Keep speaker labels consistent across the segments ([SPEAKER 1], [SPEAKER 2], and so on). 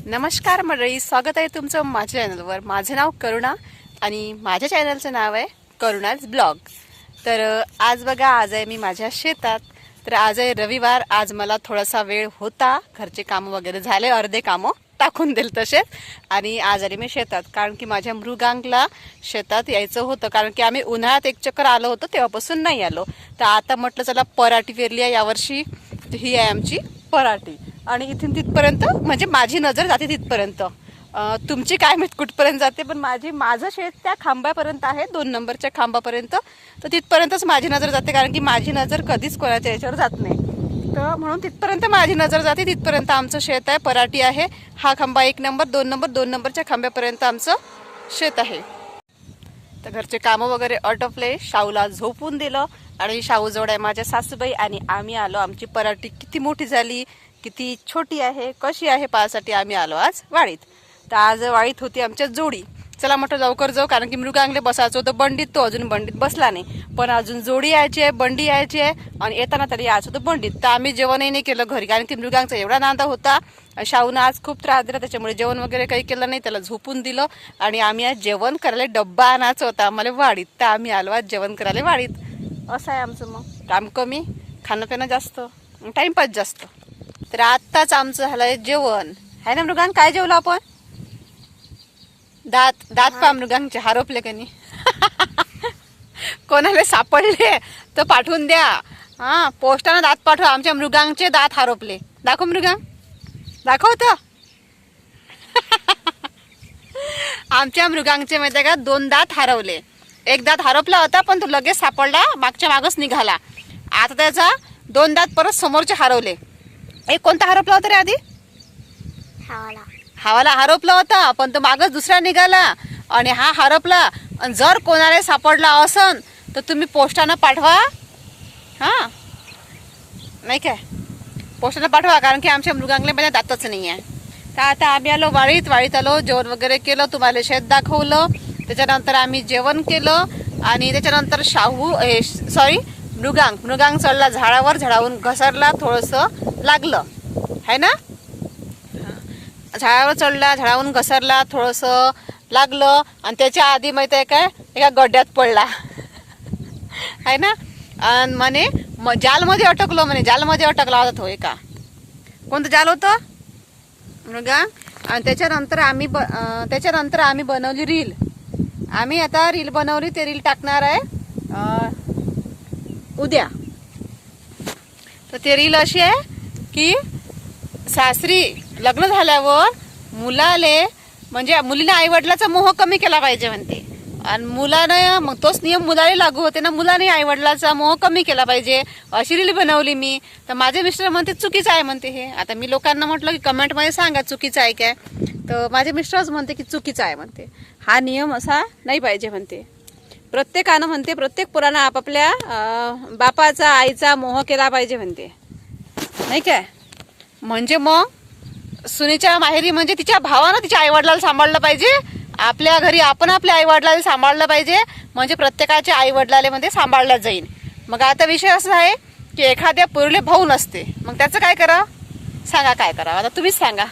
[SPEAKER 1] नमस्कार मंडळी, स्वागत आहे तुमचं माझ्या चॅनलवर। माझं नाव करुणा आणि माझ्या चॅनलचं नाव आहे करुणाज ब्लॉग। तर आज बघा, आज आहे मी माझ्या शेतात। तर आज आहे रविवार। आज मला थोडासा वेळ होता, घरचे कामं वगैरे झाले, अर्धे कामं टाकून दिल तसेच। आणि आज आले मी शेतात कारण की माझ्या मृगांकला शेतात यायचं होतं, कारण की आम्ही उन्हाळ्यात एक चक्कर आलो होतो, तेव्हापासून नाही आलो। तर आता म्हटलं चला पराठी पेरली आहे यावर्षी, ही आहे आमची पराठी। आणि इथून तिथपर्यंत म्हणजे माझी नजर जाते तिथपर्यंत, तुमची काय माहित कुठपर्यंत जाते, पण माझं शेत त्या खांबापर्यंत आहे, 2 नंबरच्या खांबापर्यंत। तर तिथपर्यंतच माझी नजर जाते, कारण की माझी नजर कधीच कोणाच्या याच्यावर जात नाही। तर म्हणून तिथपर्यंत माझी नजर जाते, तिथपर्यंत आमचं शेत आहे, पराठी आहे। हा खांबा 1 नंबर, 2 नंबर, 2 नंबरच्या खांब्यापर्यंत आमचं शेत आहे। तर घरचे कामं वगैरे आटोपले, शाहूला झोपून दिलं आणि शाहू जवळ आहे माझ्या सासूबाई। आणि आम्ही आलो, आमची पराठी किती मोठी झाली, किती छोटी आहे, कशी आहे पाहासाठी आम्ही आलो आज वाडीत। तर आज वाडीत होती आमच्या जोडी। चला म्हटलं लवकर जाऊ, कारण की मृगांगले बसायचं होतं बंडीत, तो अजून बंडीत बसला नाही, पण अजून जोडी यायची आहे, बंडी यायची आहे, आणि येताना तरी यायचं होतं बंडीत। तर आम्ही जेवणही नाही केलं घरी, कारण की मृगांचा एवढा नांदा होता। शाहूनं आज खूप त्रास दिला, त्याच्यामुळे जेवण वगैरे काही केलं नाही, त्याला झोपून दिलं। आणि आम्ही आज जेवण करायला डब्बा आणायचा होता आम्हाला वाडीत, तर आम्ही आलो आज जेवण करायला वाडीत। असं आहे आमचं, मग काम कमी, खाणं पिणं जास्त, टाइमपास जास्त। तर आत्ताच आमचं झालंय जेवण, आहे ना मृगांग? काय जेवलो आपण? दात पा मृगांगचे हरपले का नाही? कोणाला सापडले तर पाठवून द्या, हा पोस्टानं दात पाठवा। आमच्या मृगांगचे दात हरपले, दाखव मृगांग, दाखवत। आमच्या मृगांगचे माहिती आहे का, 2 दात हरवले। एक दात हरपला होता, पण तो लगेच सापडला, मागच्या मागच निघाला। आता त्याचा 2 दात परत समोरचे हरवले। एक कोणता हरपला होता रे आधी? हावाला हरपला होता, पण तो मागच दुसरा निघाला आणि हा हरपला। आणि जर कोणाला सापडला असन तर तुम्ही पोस्टानं पाठवा, हा नाही काय, पोस्टानं पाठवा, कारण की आमच्या मृगांगले माझ्या दातच नाही आहे। तर आता आम्ही आलो वाडीत आलो, जेवण वगैरे केलं, तुम्हाला शेत दाखवलं। त्याच्यानंतर आम्ही जेवण केलं आणि त्याच्यानंतर मृगांग चढला झाडावर, झाडावरून घसरला, थोडंसं लागलं है ना, झाडावर चढला, झाडावरून घसरला, थोडंसं लागलं। आणि त्याच्या आधी माहिती आहे काय, एका गड्ड्यात पडला आहे ना। आणि म्हणे जालमध्ये अटकलो, म्हणे जालमध्ये अटकला होता तो। एका कोणतं जाल होतं मृगांग? आणि त्याच्यानंतर आम्ही बनवली रील। आम्ही आता रील बनवली, ते रील टाकणार आहे उद्या। तर ते रील अशी आहे की सासरी लग्न झाल्यावर मुलाले, म्हणजे मुलीने आईवडिलाचा मोह कमी केला पाहिजे म्हणते, आणि मुलानं मग तोच नियम मुलाला लागू होते ना, मुलाने आईवडिलाचा मोह कमी केला पाहिजे, अशी रील बनवली मी। तर माझे मिस्टर म्हणते चुकीचं आहे म्हणते हे। आता मी लोकांना म्हटलं की कमेंटमध्ये सांगा चुकीचं आहे काय, तर माझे मिस्टरच म्हणते की चुकीचं आहे म्हणते, हा नियम असा नाही पाहिजे म्हणते। प्रत्येकानं म्हणते, प्रत्येक पोरानं आपापल्या बापाचा आईचा मोह केला पाहिजे म्हणते, नाही काय। म्हणजे मग सुनेच्या माहेरी म्हणजे तिच्या भावानं तिच्या आईवडिलाला सांभाळलं पाहिजे, आपल्या घरी आपण आपल्या आईवडिलाला सांभाळलं पाहिजे, म्हणजे प्रत्येकाच्या आईवडिलाला मध्ये सांभाळलं जाईल। मग आता विषय असा आहे की एखाद्या पोरीले भाऊ नसते, मग त्याचं काय करा सांगा, काय करा? आता तुम्हीच सांगा,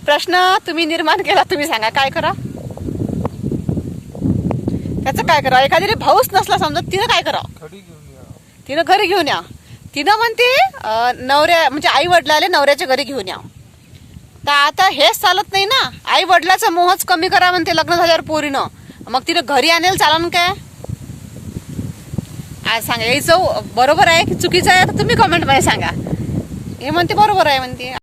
[SPEAKER 1] प्रश्न तुम्ही निर्माण केला, तुम्ही सांगा काय करा, त्याचं काय करा? एखाद्याला भाऊच नसला समजा, तिनं काय करावं? तिनं घरी घेऊन या। तिनं म्हणते नवऱ्या म्हणजे आई वडिलाले नवऱ्याच्या घरी घेऊन या। तर आता हेच चालत नाही ना, आई वडिलाचा मोहच कमी करा म्हणते लग्न झाल्यावर पोरीनं, मग तिनं घरी आणायला चालन काय? आज सांगा, यायचं बरोबर आहे की चुकीचं आहे? तर तुम्ही कमेंटमध्ये सांगा। हे म्हणते बरोबर आहे म्हणते।